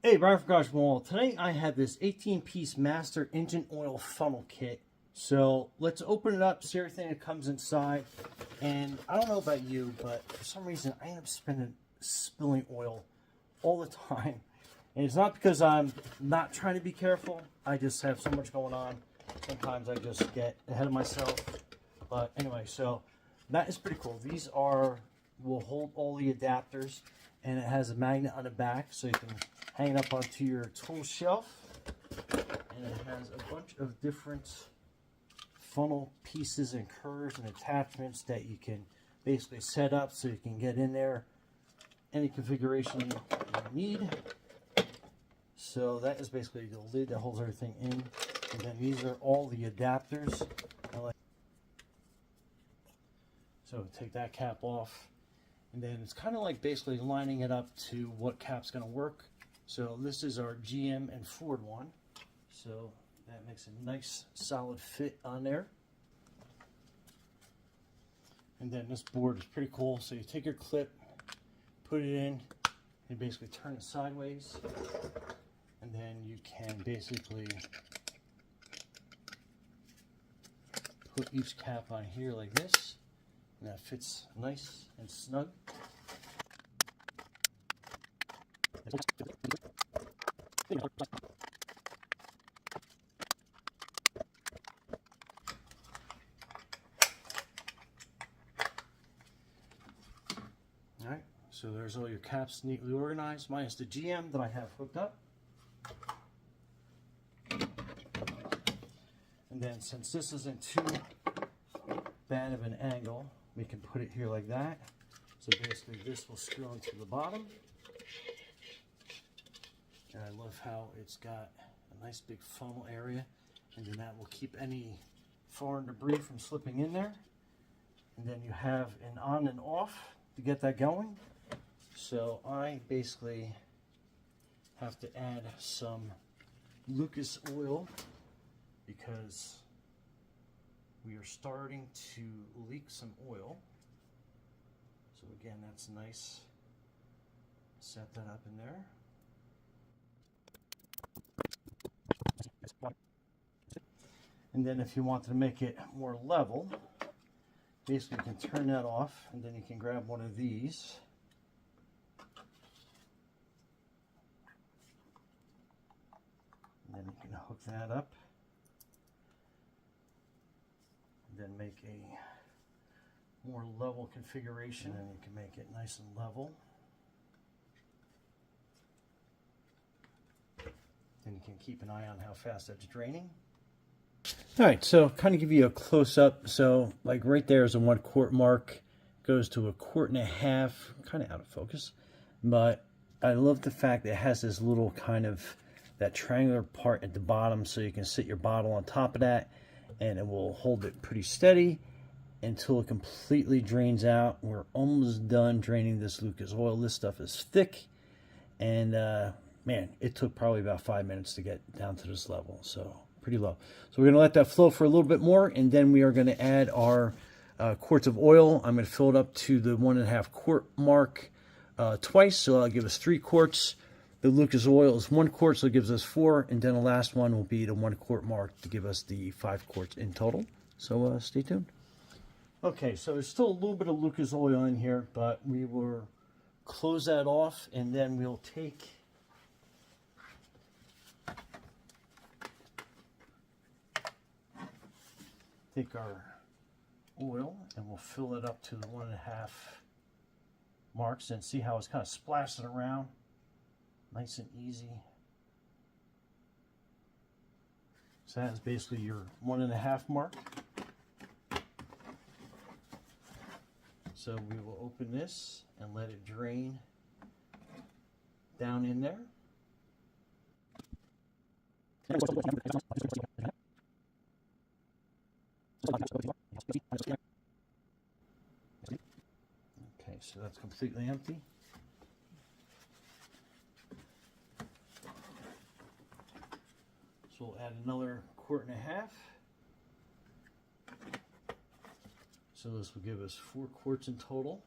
Hey, Brian from Garage Mall. Today I have this 18-piece master engine oil funnel kit. So let's open it up, see everything that comes inside. And I don't know about you, but for some reason I end up spilling oil all the time. And it's not because I'm not trying to be careful. I just have so much going on. Sometimes I just get ahead of myself. But anyway, so that is pretty cool. These will hold all the adapters, and it has a magnet on the back so you can hang it up onto your tool shelf. And it has a bunch of different funnel pieces and curves and attachments that you can basically set up so you can get in there any configuration you need. So that is basically the lid that holds everything in. And then these are all the adapters. So take that cap off. And then it's kind of like basically lining it up to what cap's going to work. So this is our GM and Ford one. So that makes a nice solid fit on there. And then this board is pretty cool. So you take your clip, put it in, and basically turn it sideways. And then you can basically put each cap on here like this. And that fits nice and snug. Alright, so there's all your caps neatly organized, minus the GM that I have hooked up. And then since this isn't too bad of an angle, we can put it here like that. So basically this will screw into the bottom. And I love how it's got a nice big funnel area, and then that will keep any foreign debris from slipping in there. And then you have an on and off to get that going. So I basically have to add some Lucas oil because we are starting to leak some oil. So again, that's nice. Set that up in there. And then if you wanted to make it more level, basically you can turn that off, and then you can grab one of these. And then you can hook that up. And then make a more level configuration, and you can make it nice and level. Then you can keep an eye on how fast that's draining. All right, so kind of give you a close-up. So like right there is a 1 quart mark, goes to a 1.5 quart, kind of out of focus. But I love the fact that it has this little kind of that triangular part at the bottom, so you can sit your bottle on top of that and it will hold it pretty steady until it completely drains out. We're almost done draining this Lucas oil. This stuff is thick, and man, it took probably about 5 minutes to get down to this level, so pretty low. So we're going to let that flow for a little bit more, and then we are going to add our quarts of oil. I'm going to fill it up to the 1.5 quart mark twice, so that'll give us 3 quarts. The Lucas oil is 1 quart, so it gives us 4, and then the last one will be the 1 quart mark to give us the 5 quarts in total. So stay tuned. Okay, so there's still a little bit of Lucas oil in here, but we will close that off, and then we'll take our oil and we'll fill it up to the 1.5 marks, and see how it's kind of splashing around nice and easy. So that is basically your 1.5 mark. So we will open this and let it drain down in there. Okay, so that's completely empty. So we'll add another 1.5 quart. So this will give us 4 quarts in total.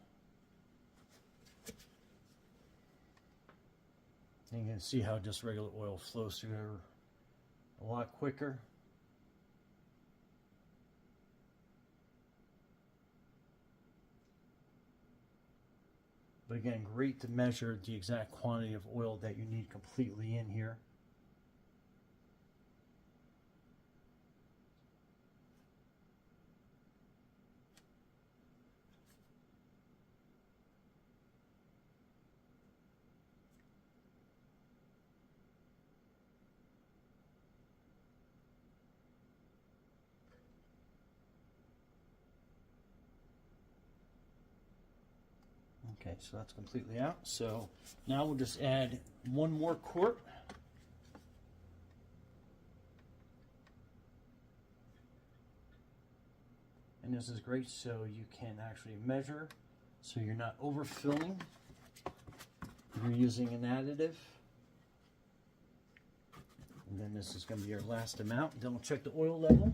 And you can see how just regular oil flows through there a lot quicker. But again, great to measure the exact quantity of oil that you need completely in here. Okay, so that's completely out. So now we'll just add one more quart. And this is great so you can actually measure, so you're not overfilling. You're using an additive. And then this is going to be your last amount. Then we'll check the oil level.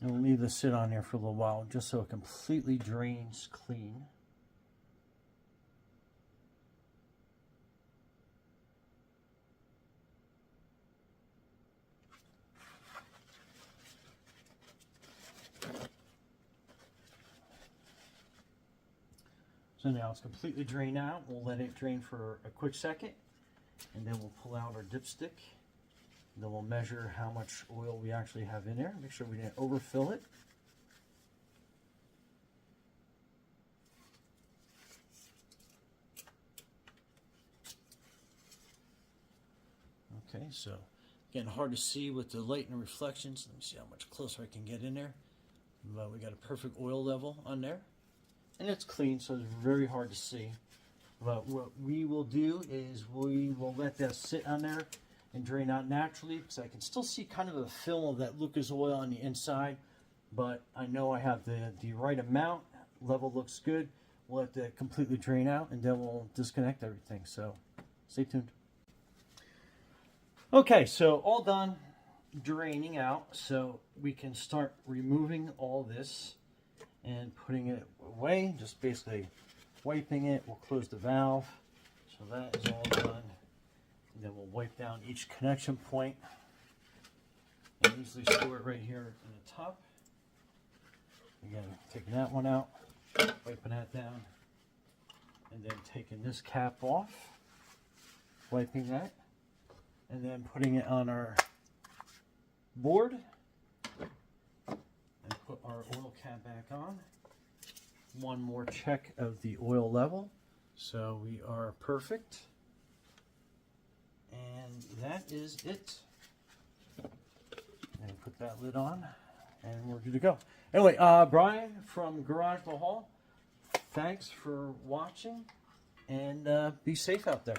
And we'll leave this sit on there for a little while just so it completely drains clean. So now it's completely drained out. We'll let it drain for a quick second, and then we'll pull out our dipstick. Then we'll measure how much oil we actually have in there. Make sure we didn't overfill it. Okay, so again, hard to see with the light and reflections. Let me see how much closer I can get in there. But we got a perfect oil level on there. And it's clean, so it's very hard to see. But what we will do is we will let that sit on there and drain out naturally, because I can still see kind of a film of that Lucas oil on the inside, but I know I have the right amount. Level looks good. We'll let that completely drain out, and then we'll disconnect everything. So stay tuned. Okay, so all done draining out, so we can start removing all this and putting it away, just basically wiping it. We'll close the valve, so that is all done. And then we'll wipe down each connection point and easily store it right here in the top. Again, taking that one out, wiping that down, and then taking this cap off, wiping that, and then putting it on our board, and put our oil cap back on. One more check of the oil level, so we are perfect. And that is it. And put that lid on, and we're good to go. Anyway, Brian from Garage Mahal, thanks for watching, and be safe out there.